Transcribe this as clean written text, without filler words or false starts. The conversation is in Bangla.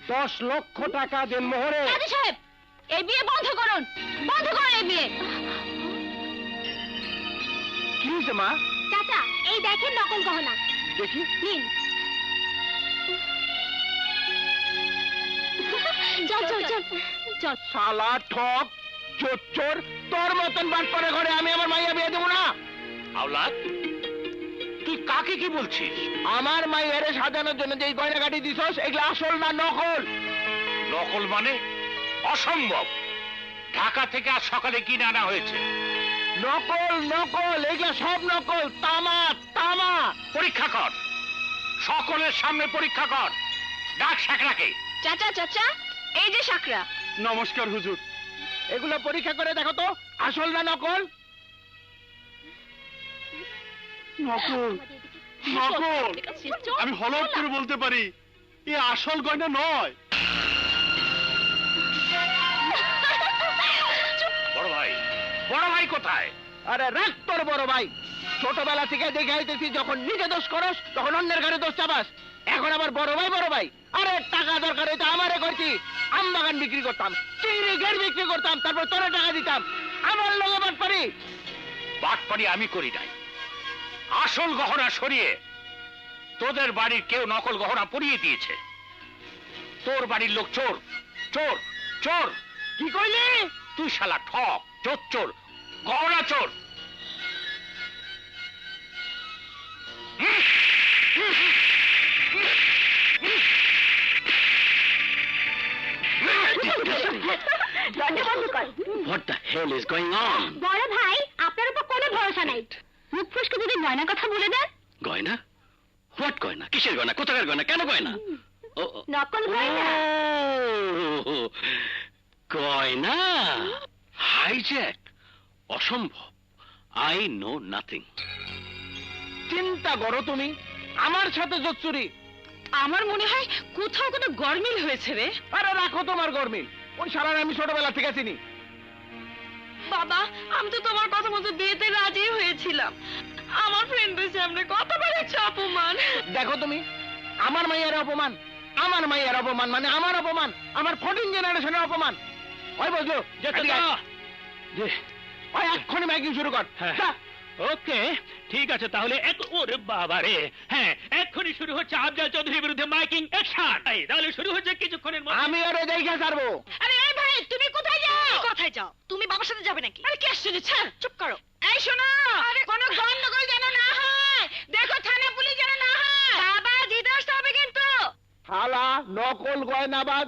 10 লক্ষ টাকা দেন মোহরে। কাজী সাহেব, এই বিয়ে বন্ধ করুন, বন্ধ করুন এই বিয়ে। কি হয়েছে মা? চাচা, এই দেখেন নকল গহনা, দেখি। নিন। চল চল চল চল। শালা ঠক, চোর, তোর মতন বাটপারে ঘরে আমি আমার মাইয়া বিয়ে দেবো না। আওলাদ, তুই কাকে কি বলছিস? আমার মাইয়ারে সাজানোর জন্য যে গয়নাগাটি দিছস, এগুলো আসল না নকল? নকল মানে? অসম্ভব। ঢাকা থেকে আজ সকালে কিনে আনা হয়েছে। নকল নকল, এগুলো সব নকল। তামা তামা। পরীক্ষা কর, সকলের সামনে পরীক্ষা কর। ডাক শাকরাকে। চাচা চাচা, এই যে শাকরা। নমস্কার হুজুর। এগুলো পরীক্ষা করে দেখো তো আসল না নকল। নকল নকল, আমি হলফ করে বলতে পারি এ আসল গয়না নয়। বড় ভাই, বড় ভাই কোথায়? আরে রাখ তোর বড় ভাই। ছোটবেলা থেকে দেখে আইতেছি, যখন নিজে দোষ করস তখন অন্যের ঘরে দোষ চাপাস। এখন আবার বড় ভাই বড় ভাই। আরে টাকা দরকার হইতো আমারে করছি। আম বাগান বিক্রি করতাম, চিংড়ি ঘের বিক্রি করতাম, তারপর তোরে টাকা দিতাম। আমার লোকে বাটপারি। বাটপারি আমি করি নাই। আসল গহনা সরিয়ে তোদের বাড়ির কেউ নকল গহনা পরিয়ে দিয়েছে। তোর বাড়ির লোক চোর, চোর, চোর। কি কইলি? তুই শালা ঠক, চোর, চোর, গহনা চোর। দরজা বন্ধ কর। What the hell is going on? বড় ভাই, আপনার উপর কোনো ভরসা নাই। মুখ ফসকে যদি গয়না কথা বলে দেন। গয়না? হোয়াট গয়না? কিসের গয়না? কোথাকার গয়না? কেন গয়না? নকল গয়না। গয়না হাইজ্যাক? অসম্ভব। I know nothing. চিন্তা করো তুমি, আমার সাথে জোচ্চুরি। আমার মনে হয় কোথাও কোনো গরমিল হয়েছে রে। আরে রাখো তোমার গরমিল। ওই শালার আমি ছোটবেলা থেকে চিনি। বাবা, আমি তো তোমার কথা মতো বিয়েতে রাজি হয়েছিলাম। আমার ফ্রেন্ডদের সামনে কত বড় অপমান। দেখো তুমি, আমার মাইয়ার অপমান, আমার মাইয়ার অপমান মানে আমার অপমান, আমার 14 জেনারেশনের অপমান। ওই বুঝলো যে ওই এক্ষুনি মাইকিং শুরু কর। যা। ওকে, ঠিক আছে তাহলে। ওরে বাবা রে, হ্যাঁ এক্ষুনি শুরু হচ্ছে আফজাল চৌধুরীর বিরুদ্ধে মাইকিং অ্যাকশন। তাহলে শুরু হচ্ছে কিছুক্ষণের মধ্যে। আমি ওরে দেখে ছাড়বো। আরে এই ভাই, তুমি কোথায় যাও? কোথায় যাও? তুমি বাবার সাথে যাবে নাকি? আরে কে আসছে? ছাড়, চুপ করো। এই শোনো, কোনো গন্ডগোল যেন না হয়। দেখো থানা পুলিশ যেন না হয়। বাবা জিতে আসতে হবে কিন্তু। শালা নকল গয়নাবাজ